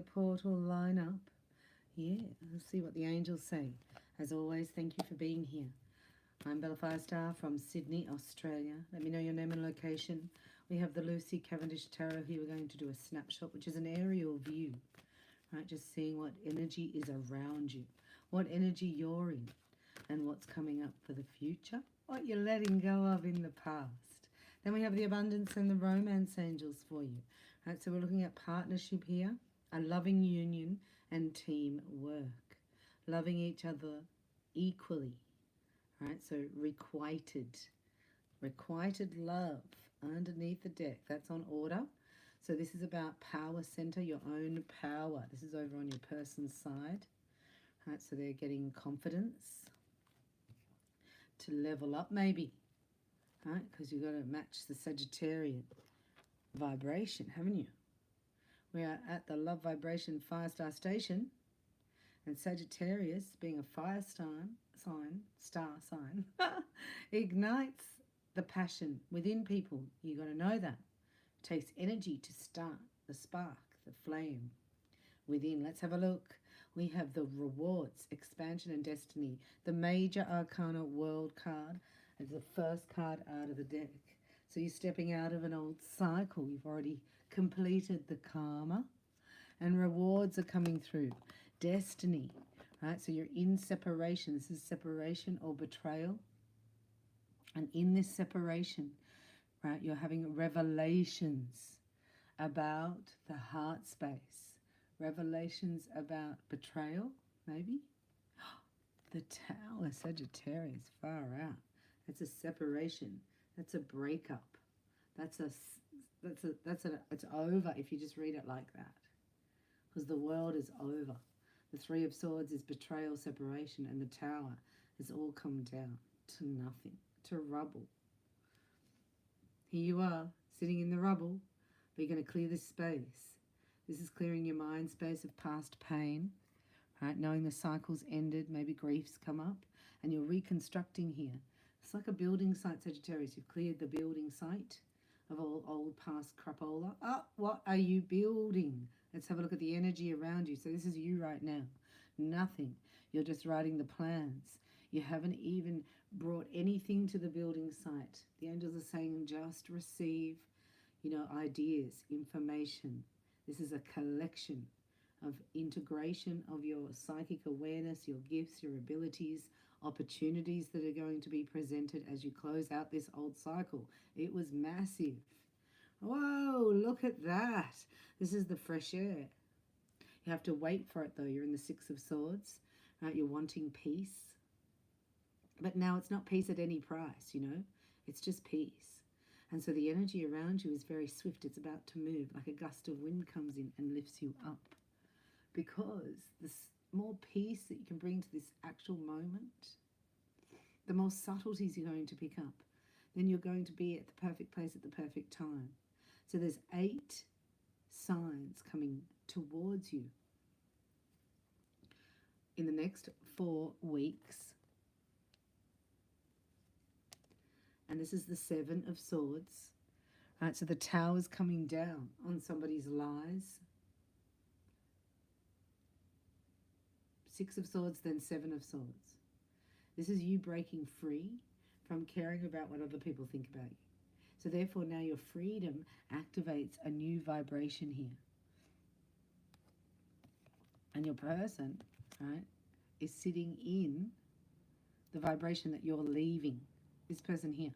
the portal line up. Yeah, let's see what the angels say. As always, thank you for being here. I'm Bella Firestar from Sydney, Australia. Let me know your name and location. We have the Lucy Cavendish Tarot here. We're going to do a snapshot, which is an aerial view, right? Just seeing what energy is around you, what energy you're in, and what's coming up for the future, what you're letting go of in the past. Then we have the abundance and the romance angels for you. Right, so we're looking at partnership here, a loving union and teamwork, loving each other equally. Right, so requited love underneath the deck. That's on order. So this is about power center, your own power. This is over on your person's side. Right, so they're getting confidence to level up maybe. Right, because you've got to match the Sagittarian vibration, haven't you? We are at the love vibration fire star station, and Sagittarius, being a fire star sign, ignites the passion within people. You got to know that. It takes energy to start the spark, the flame within. Let's have a look. We have the rewards, expansion and destiny. The major arcana world card is the first card out of the deck. So you're stepping out of an old cycle. You've already completed the karma, and rewards are coming through. Destiny, right? So you're in separation. This is separation or betrayal. And in this separation, right, you're having revelations about the heart space. Revelations about betrayal, maybe. The Tower, Sagittarius, far out. That's a separation. That's a breakup. It's over if you just read it like that. Because the world is over. The Three of Swords is betrayal, separation, and the Tower has all come down to nothing, to rubble. Here you are, sitting in the rubble, but you're going to clear this space. This is clearing your mind space of past pain, right? Knowing the cycle's ended, maybe grief's come up, and you're reconstructing here. It's like a building site, Sagittarius. You've cleared the building site of all old past crapola. Oh, what are you building? Let's have a look at the energy around you. So this is you right now. Nothing. You're just writing the plans. You haven't even brought anything to the building site. The angels are saying just receive, ideas, information. This is a collection of integration of your psychic awareness, your gifts, your abilities, opportunities that are going to be presented as you close out this old cycle. It was massive. Whoa, look at that. This is the fresh air. You have to wait for it though. You're in the Six of Swords. Right? You're wanting peace. But now it's not peace at any price, It's just peace. And so the energy around you is very swift. It's about to move, like a gust of wind comes in and lifts you up. Because the more peace that you can bring to this actual moment, the more subtleties you're going to pick up. Then you're going to be at the perfect place at the perfect time. So there's 8 signs coming towards you in the next 4 weeks. And this is the 7 of Swords. Right, so the Tower's coming down on somebody's lies. 6 of Swords, then 7 of Swords. This is you breaking free from caring about what other people think about you. So therefore now your freedom activates a new vibration here. And your person, right, is sitting in the vibration that you're leaving. This person here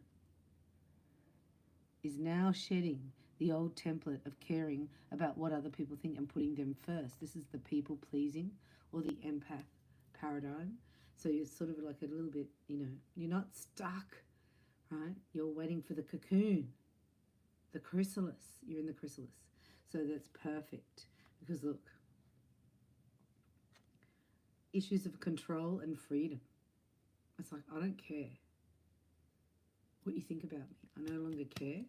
is now shedding the old template of caring about what other people think and putting them first. This is the people pleasing or the empath paradigm. So you're sort of like a little bit, you're not stuck, right? You're waiting for the cocoon, the chrysalis. You're in the chrysalis. So that's perfect because look, issues of control and freedom. It's like, I don't care what you think about me. I no longer care.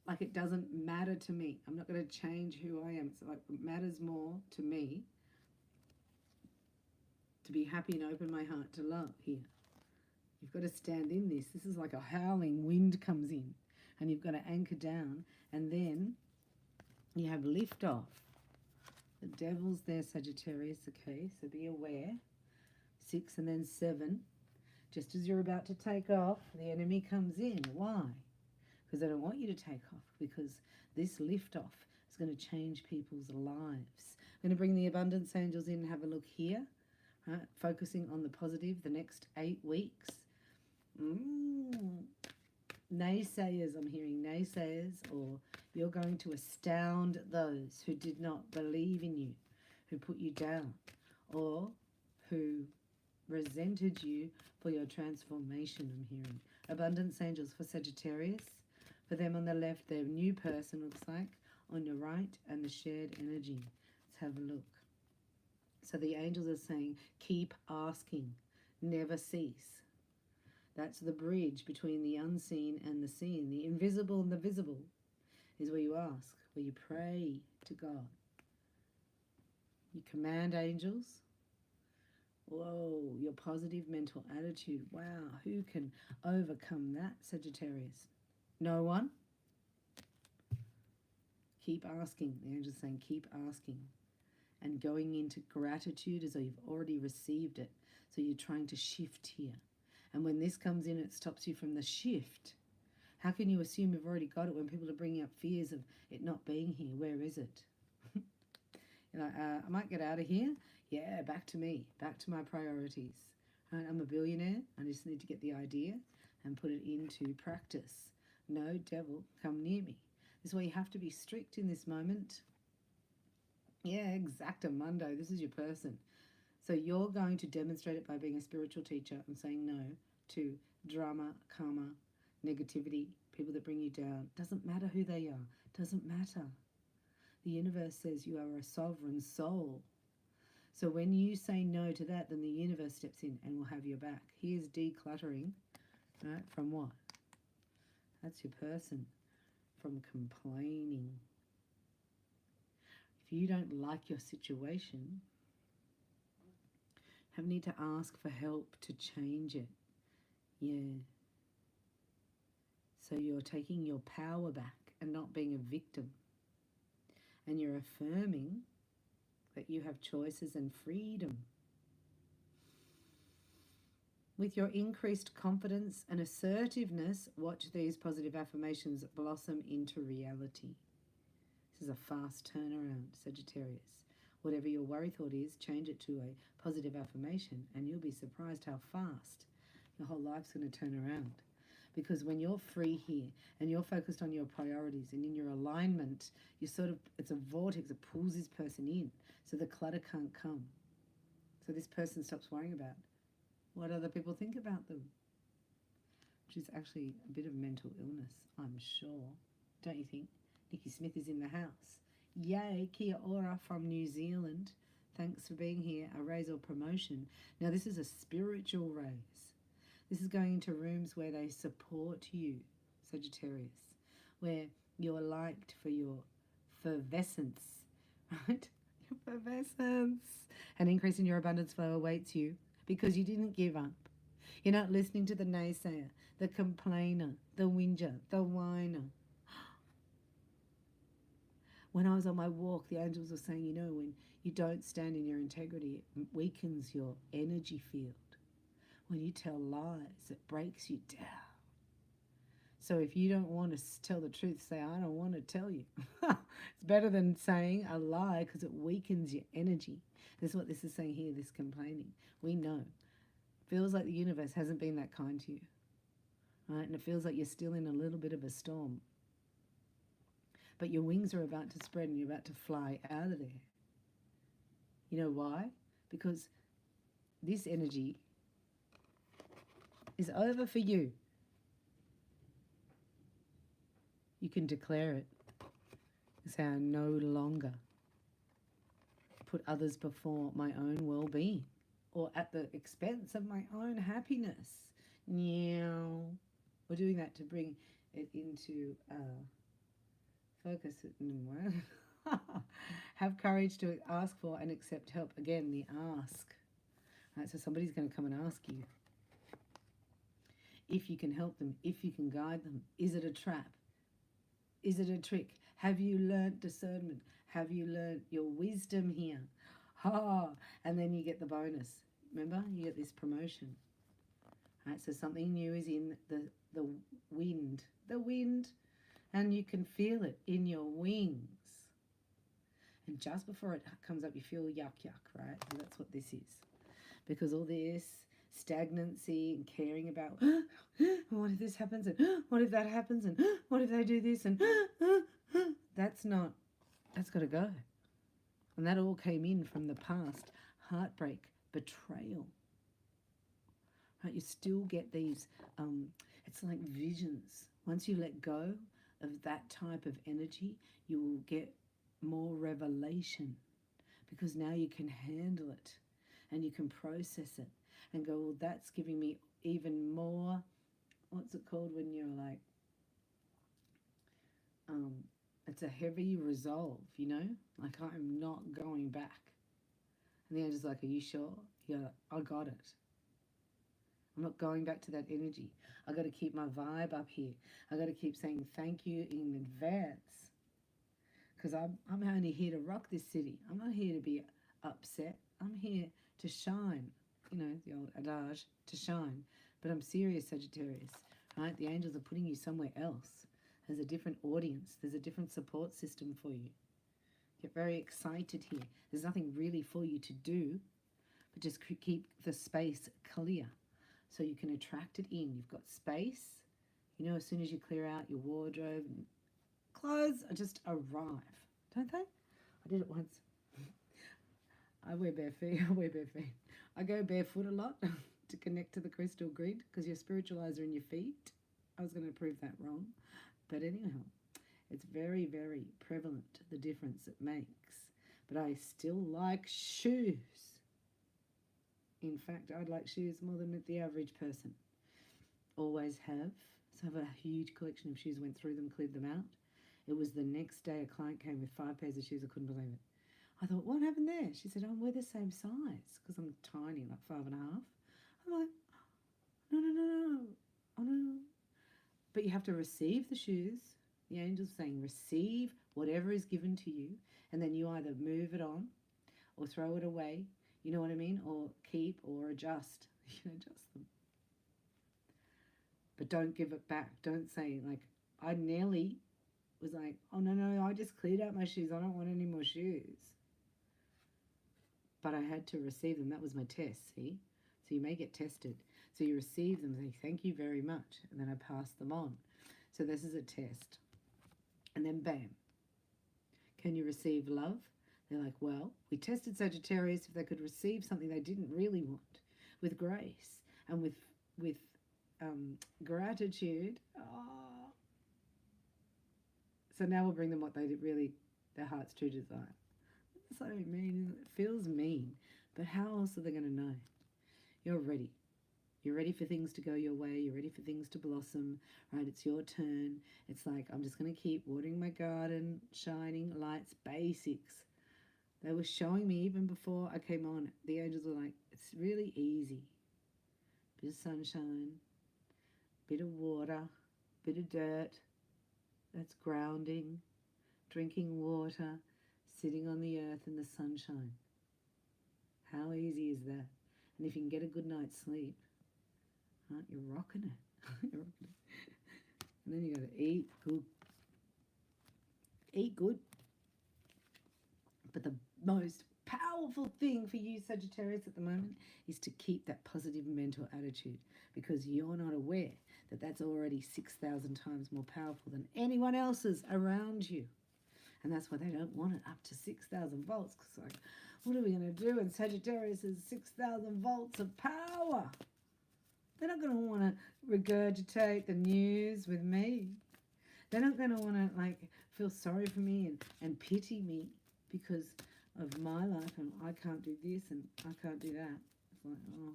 Like it doesn't matter to me. I'm not going to change who I am. It's like it matters more to me to be happy and open my heart to love here. You've got to stand in this. This is like a howling wind comes in and you've got to anchor down and then You have lift off. The devil's there, Sagittarius, okay, so be aware. 6 and then 7. Just as you're about to take off, the enemy comes in. Why? Because they don't want you to take off, because this lift off is going to change people's lives. I'm going to bring the abundance angels in and have a look here, right? Focusing on the positive the next 8 weeks. Naysayers, I'm hearing naysayers, or you're going to astound those who did not believe in you, who put you down, or who resented you for your transformation, I'm hearing. Abundance angels for Sagittarius. For them on the left, their new person looks like. On your right, and the shared energy. Let's have a look. So the angels are saying, keep asking, never cease. That's the bridge between the unseen and the seen. The invisible and the visible is where you ask, where you pray to God. You command angels. Whoa, your positive mental attitude. Wow, who can overcome that, Sagittarius? No one? Keep asking. The angel's saying keep asking. And going into gratitude as though you've already received it. So you're trying to shift here. And when this comes in, it stops you from the shift. How can you assume you've already got it when people are bringing up fears of it not being here? Where is it? You're like, I might get out of here. Yeah, back to me, back to my priorities. Right, I'm a billionaire. I just need to get the idea and put it into practice. No, devil, come near me. This is why you have to be strict in this moment. Yeah, exactamundo. This is your person. So you're going to demonstrate it by being a spiritual teacher and saying no to drama, karma, negativity, people that bring you down. Doesn't matter who they are. Doesn't matter. The universe says you are a sovereign soul. So when you say no to that, then the universe steps in and will have your back. Here's decluttering, right? From what? That's your person. From complaining. If you don't like your situation, you need to ask for help to change it. Yeah. So you're taking your power back and not being a victim. And you're affirming that you have choices and freedom. With your increased confidence and assertiveness, watch these positive affirmations blossom into reality. This is a fast turnaround, Sagittarius. Whatever your worry thought is, change it to a positive affirmation and you'll be surprised how fast your whole life's going to turn around. Because when you're free here and you're focused on your priorities and in your alignment, you it's a vortex that pulls this person in so the clutter can't come. So this person stops worrying about what other people think about them, which is actually a bit of mental illness, I'm sure. Don't you think? Nikki Smith is in the house. Yay, kia ora from New Zealand. Thanks for being here. A raise or promotion. Now this is a spiritual raise. This is going into rooms where they support you, Sagittarius, where you're liked for your effervescence, right? Your effervescence. An increase in your abundance flow awaits you because you didn't give up. You're not listening to the naysayer, the complainer, the whinger, the whiner. When I was on my walk, the angels were saying, you know, when you don't stand in your integrity, it weakens your energy field. When you tell lies, it breaks you down. So if you don't want to tell the truth, say, I don't want to tell you. It's better than saying a lie because it weakens your energy. This is what this is saying here, this complaining. We know. Feels like the universe hasn't been that kind to you. Right? And it feels like you're still in a little bit of a storm. But your wings are about to spread and you're about to fly out of there. You know why? Because this energy is over for you. You can declare it. Say, I no longer put others before my own well-being or at the expense of my own happiness. Meow. We're doing that to bring it into focus. Have courage to ask for and accept help. Again, the ask. Right, so somebody's going to come and ask you if you can help them, if you can guide them. Is it a trap? Is it a trick? Have you learnt discernment? Have you learnt your wisdom here? And then you get the bonus. Remember, you get this promotion. Right, so something new is in the wind. The wind. And you can feel it in your wings. And just before it comes up, you feel yuck, right? And that's what this is. Because all this stagnancy and caring about, what if this happens? And what if that happens? And what if they do this? And that's got to go. And that all came in from the past. Heartbreak, betrayal. Right? You still get these, it's like visions. Once you let go of that type of energy, you will get more revelation, because now you can handle it and you can process it and go, well, that's giving me even more, what's it called when you're like, it's a heavy resolve, you know, like I'm not going back. And the angel's like, are you sure? Yeah, I got it. I'm not going back to that energy. I got to keep my vibe up here. I got to keep saying thank you in advance, because I'm only here to rock this city. I'm not here to be upset. I'm here to shine. You know, the old adage, to shine. But I'm serious, Sagittarius, right? The angels are putting you somewhere else. There's a different audience. There's a different support system for you. Get very excited here. There's nothing really for you to do, but just keep the space clear so you can attract it in. You've got space. You know, as soon as you clear out your wardrobe, and clothes just arrive, don't they? I did it once. I wear bare feet. I go barefoot a lot to connect to the crystal grid, because your spiritualizer in your feet. I was going to prove that wrong. But anyhow, it's very, very prevalent, the difference it makes. But I still like shoes. In fact, I'd like shoes more than the average person. Always have. So I have a huge collection of shoes, went through them, cleared them out. It was the next day a client came with 5 pairs of shoes. I couldn't believe it. I thought, what happened there? She said, oh, we're the same size, because I'm tiny, like 5.5. I'm like, no. Oh, no. But you have to receive the shoes. The angel's saying receive whatever is given to you, and then you either move it on or throw it away, you know what I mean, or keep or adjust. You can adjust them. But don't give it back. Don't say, like, I nearly was like, oh, no, I just cleared out my shoes. I don't want any more shoes. But I had to receive them. That was my test, see? So you may get tested. So you receive them, say, thank you very much, and then I pass them on. So this is a test. And then bam. Can you receive love? They're like, well, we tested Sagittarius if they could receive something they didn't really want, with grace and with gratitude. Oh. So now we'll bring them what they really, their heart's true desire. So mean, it feels mean, but how else are they going to know? You're ready. You're ready for things to go your way. You're ready for things to blossom, right? It's your turn. It's like, I'm just going to keep watering my garden, shining lights, basics. They were showing me even before I came on. The angels were like, it's really easy. Bit of sunshine, bit of water, bit of dirt. That's grounding, drinking water, sitting on the earth in the sunshine. How easy is that? And if you can get a good night's sleep, right, you're rocking it. You're rocking it. And then you got to eat good. Eat good. But the most powerful thing for you, Sagittarius, at the moment is to keep that positive mental attitude, because you're not aware that that's already 6,000 times more powerful than anyone else's around you. And that's why they don't want it up to 6,000 volts, because like, what are we going to do? And Sagittarius is 6,000 volts of power. They're not going to want to regurgitate the news with me. They're not going to want to like feel sorry for me and pity me because of my life, and I can't do this and I can't do that. It's like, oh,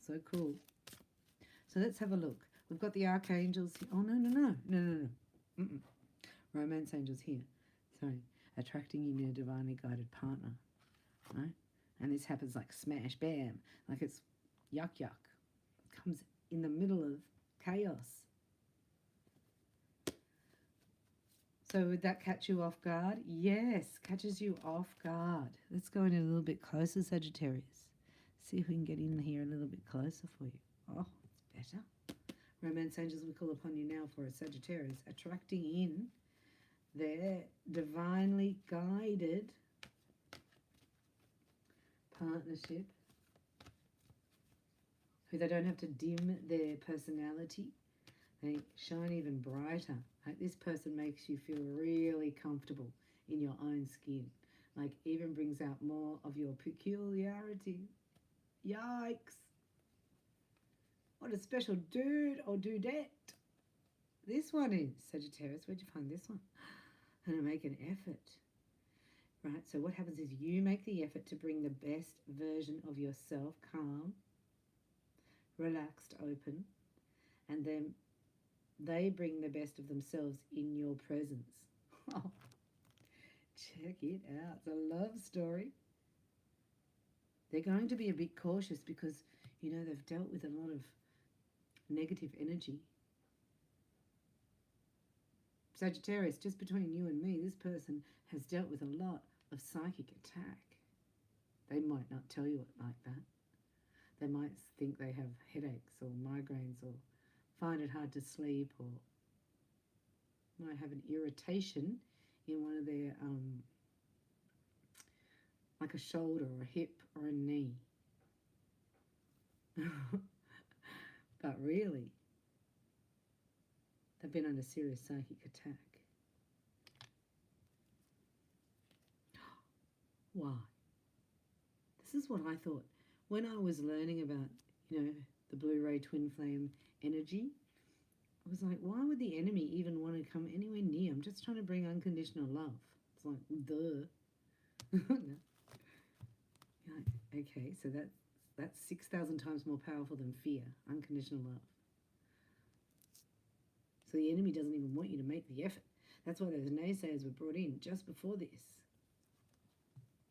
so cool. So let's have a look. We've got the archangels here. Oh, no. Romance angels here. Sorry. Attracting you your divinely guided partner. Right? And this happens like smash, bam. Like it's yuck. It comes in the middle of chaos. So would that catch you off guard? Yes, catches you off guard. Let's go in a little bit closer, Sagittarius. See if we can get in here a little bit closer for you. Oh, it's better. Romance angels, we call upon you now for a Sagittarius, attracting in their divinely guided partnership, who they don't have to dim their personality. They shine even brighter. Like this person makes you feel really comfortable in your own skin. Like even brings out more of your peculiarity. Yikes. What a special dude or dudette this one is. Sagittarius, where'd you find this one? And I make an effort. Right, so what happens is you make the effort to bring the best version of yourself, calm, relaxed, open, and then they bring the best of themselves in your presence. Oh, check it out. It's a love story. They're going to be a bit cautious because, you know, they've dealt with a lot of negative energy. Sagittarius, just between you and me, this person has dealt with a lot of psychic attack. They might not tell you it like that. They might think they have headaches or migraines or find it hard to sleep, or might have an irritation in one of their, like a shoulder or a hip or a knee. But really, they've been under serious psychic attack. Why? This is what I thought when I was learning about, you know, the blue ray twin flame energy. I was like, why would the enemy even want to come anywhere near? I'm just trying to bring unconditional love. It's like, duh. Okay, so that's 6,000 times more powerful than fear, unconditional love. So the enemy doesn't even want you to make the effort. That's why those naysayers were brought in just before this.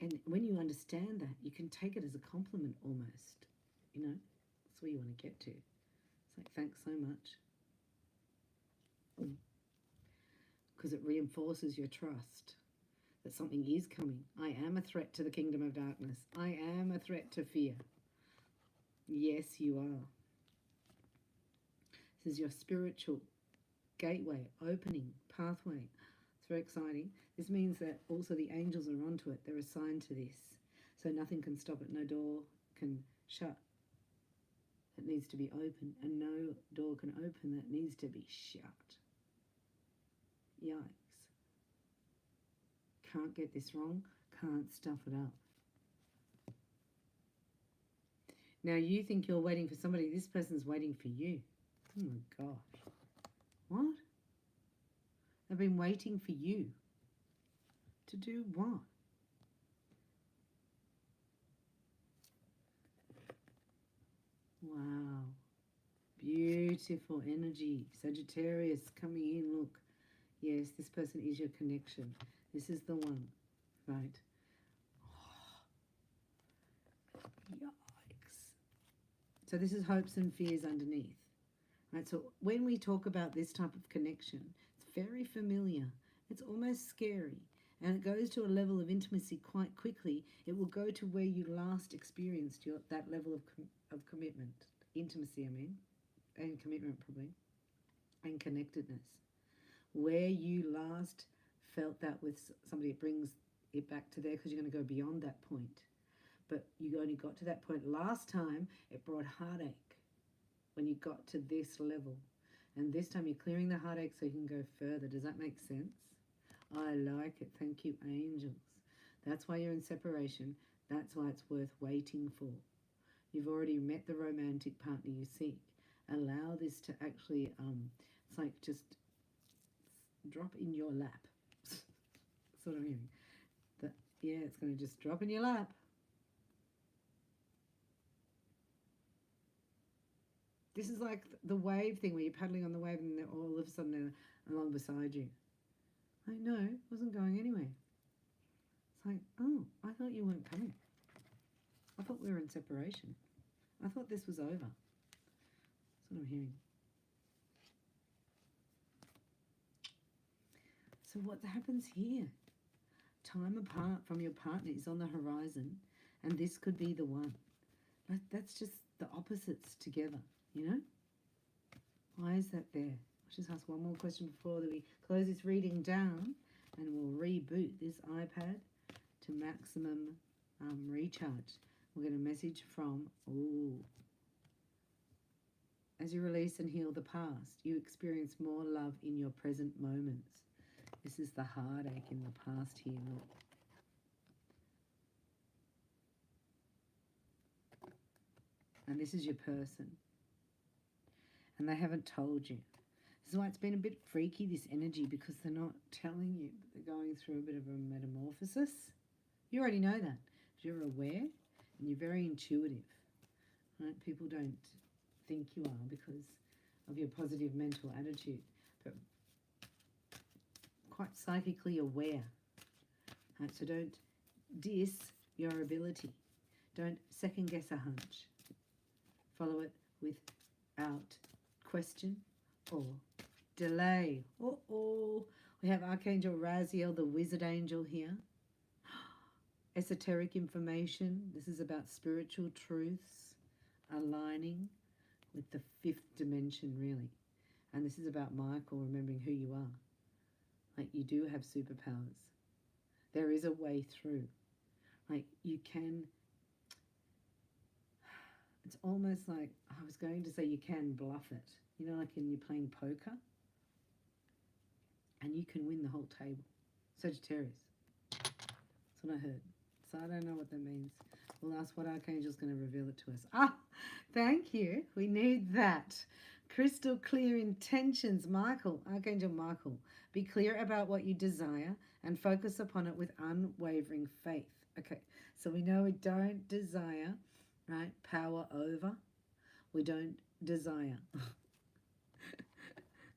And when you understand that, you can take it as a compliment almost. You know, that's where you want to get to. It's like, thanks so much. Because it reinforces your trust that something is coming. I am a threat to the kingdom of darkness. I am a threat to fear. Yes, you are. This is your spiritual gateway, opening, pathway. It's very exciting. This means that also the angels are onto it. They're assigned to this. So nothing can stop it. No door can shut that needs to be open. And no door can open that needs to be shut. Yikes. Can't get this wrong. Can't stuff it up. Now you think you're waiting for somebody. This person's waiting for you. Oh my gosh. What? They've been waiting for you. To do what? Wow. Beautiful energy. Sagittarius coming in. Look. Yes, this person is your connection. This is the one. Right. Oh. Yikes. So this is hopes and fears underneath. Right, so when we talk about this type of connection, it's very familiar. It's almost scary. And it goes to a level of intimacy quite quickly. It will go to where you last experienced that level of commitment. Intimacy, I mean. And commitment, probably. And connectedness. Where you last felt that with somebody, it brings it back to there because you're going to go beyond that point. But you only got to that point last time. It brought heartache when you got to this level. And this time you're clearing the heartache so you can go further. Does that make sense? I like it. Thank you, angels. That's why you're in separation. That's why it's worth waiting for. You've already met the romantic partner you seek. Allow this to actually, it's like just drop in your lap. That's what I'm hearing. Yeah, it's going to just drop in your lap. This is like the wave thing where you're paddling on the wave and all of a sudden they're along beside you. Like, no, it wasn't going anywhere. It's like, oh, I thought you weren't coming. I thought we were in separation. I thought this was over. That's what I'm hearing. So what happens here? Time apart from your partner is on the horizon, and this could be the one. Like, that's just the opposites together, you know? Why is that there? I'll just ask one more question before that we close this reading down, and we'll reboot this iPad to maximum recharge. We'll get a message from, as you release and heal the past, you experience more love in your present moments. This is the heartache in the past here, look. And this is your person. And they haven't told you. This is why it's been a bit freaky, this energy, because they're not telling you. They're going through a bit of a metamorphosis. You already know that. You're aware and you're very intuitive. Right? People don't think you are because of your positive mental attitude. But quite psychically aware. Right? So don't diss your ability. Don't second guess a hunch. Follow it without question or delay. We have Archangel Raziel, the wizard angel here. Esoteric information. This is about spiritual truths aligning with the fifth dimension, really. And this is about Michael remembering who you are. Like, you do have superpowers. There is a way through. Like, you can... It's almost like, I was going to say you can bluff it. You know, like when you're playing poker. And you can win the whole table. Sagittarius. That's what I heard. So I don't know what that means. We'll ask what Archangel's going to reveal it to us. Ah, thank you. We need that. Crystal clear intentions. Michael, Archangel Michael. Be clear about what you desire and focus upon it with unwavering faith. Okay, so we know we don't desire, right, power over. We don't desire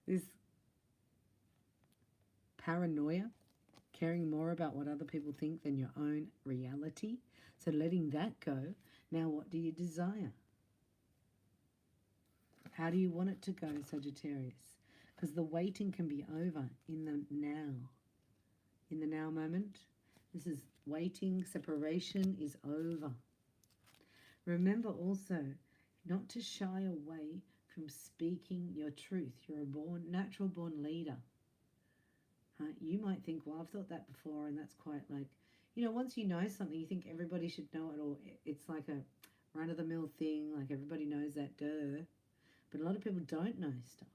this paranoia, caring more about what other people think than your own reality. So letting that go. Now what do you desire? How do you want it to go, Sagittarius? Because the waiting can be over in the now. In the now moment. This is waiting. Separation is over. Remember also not to shy away from speaking your truth. You're a natural born leader. You might think, well, I've thought that before, and that's quite like, you know, once you know something, you think everybody should know it, or it's like a run-of-the-mill thing, like everybody knows that, duh. But a lot of people don't know stuff.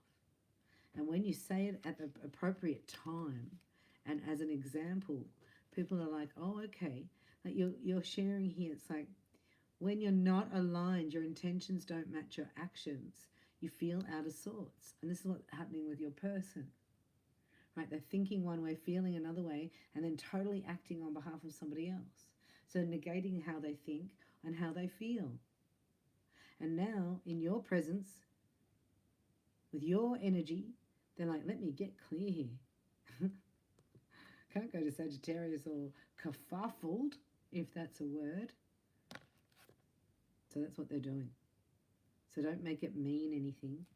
And when you say it at the appropriate time, and as an example, people are like, oh, okay. Like you're sharing here, it's like, when you're not aligned, your intentions don't match your actions, you feel out of sorts. And this is what's happening with your person. Right? They're thinking one way, feeling another way, and then totally acting on behalf of somebody else. So negating how they think and how they feel. And now, in your presence, with your energy, they're like, let me get clear here. Can't go to Sagittarius all kerfuffled, if that's a word. So that's what they're doing. So don't make it mean anything.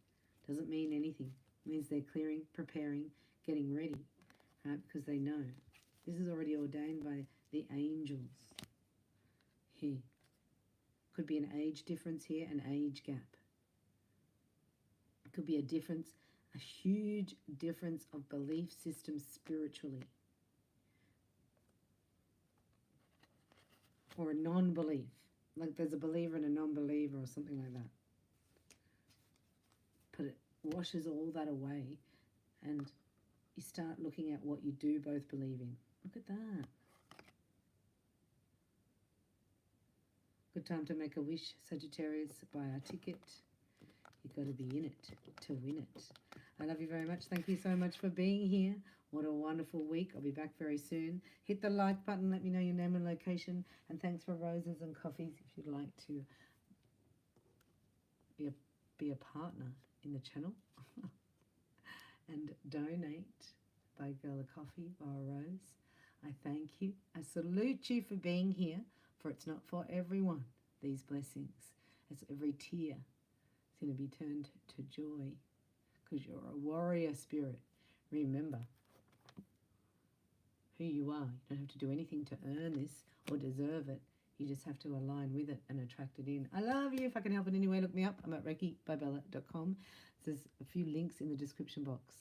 Doesn't mean anything. It means they're clearing, preparing, getting ready, right? Because they know. This is already ordained by the angels here. Could be an age difference here, an age gap. It could be a difference, a huge difference of belief systems spiritually. Or a non-belief. Like there's a believer and a non-believer or something like that. But it washes all that away and you start looking at what you do both believe in. Look at that. Good time to make a wish, Sagittarius. Buy our ticket. You've got to be in it to win it. I love you very much. Thank you so much for being here. What a wonderful week. I'll be back very soon. Hit the like button. Let me know your name and location. And thanks for roses and coffees if you'd like to be a partner in the channel. And donate, buy a girl a coffee or a rose. I thank you. I salute you for being here, for it's not for everyone, these blessings. It's every tear is going to be turned to joy because you're a warrior spirit. Remember, who you are. You don't have to do anything to earn this or deserve it. You just have to align with it and attract it in. I love you. If I can help in any way, look me up. I'm at reikibybella.com. There's a few links in the description box.